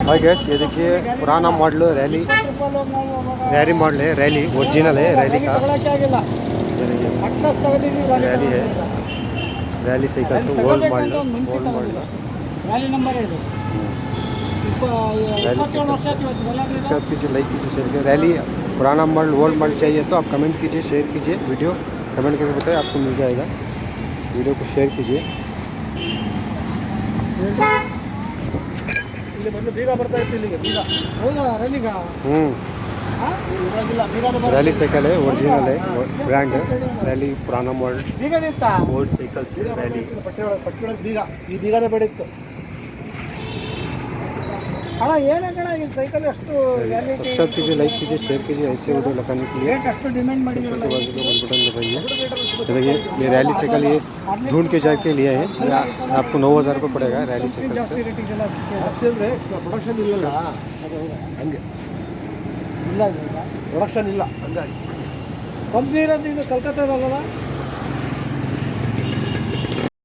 Hi guys, ये देखिए पुराना मॉडल रैली मॉडल है। रैली ओरिजिनल है रैली का। ये देखिए रैली है, rally cycle old model rally number है ಇದು रैली 27 ವರ್ಷ ಆಯ್ತು ಇವತ್ತು सब्सक्राइब कीजिए, लाइक कीजिए, शेयर कीजिए। रैली पुराना मॉडल ओल्ड मॉडल चाहिए तो आप कमेंट कीजिए, शेयर कीजिए। वीडियो कमेंट करके बताइए, आपको मिल जाएगा। वीडियो को शेयर कीजिए। ಇಲ್ಲಿ ಬಂದು ಬೀಗ ಬರ್ತಾ ಇತ್ತು ಇಲ್ಲಿಗೆ ಬೀಗ ಹೌದಾ ರೈಲಿಗ रैली साइकिल है, ओरिजिनल है, ब्रांड है। रैली पुराना मॉडल ಬೀಗ ನಿಂತ ओल्ड साइकिल्स रैली। ಪಟ್ಟಿಯೊಳಗೆ ಬೀಗ ಈ ಬೀಗನೇ ಬೇಡಿತ್ತು ಅಣ್ಣ ಏನಕ್ಕಣ ಈ ಸೈಕಲ್ ಅಷ್ಟು सब्सक्राइब कीजिए, लाइक कीजिए, शेयर कीजिए। ऐसे वीडियो लगाने के लिए ರೇಟ್ ಅಷ್ಟು ಡಿಮ್ಯಾಂಡ್ ಮಾಡಿದ್ರಲ್ಲ बटन दबाइए। देखिए ये रैली साइकिल ये ढूंढ के जाके लिए हैं। ये आपको 9,000 रुपये पड़ेगा रैली साइकिल ಜಾಸ್ತಿ से। ರೇಟ್ ಇದೆಲ್ಲ ಜಾಸ್ತಿ ಅಂದರೆ ಪ್ರೊಡಕ್ಷನ್ ಇಲ್ಲಲ್ಲ, ಅದು ಹಂಗೆ ಇಲ್ಲ ಪ್ರೊಡಕ್ಷನ್ ಇಲ್ಲ ಹಂಗಾಗಿ. ಕಂಪ್ನಿ ಇರೋದು ಇದು ಕಲ್ಕತ್ತಾದಲ್ಲ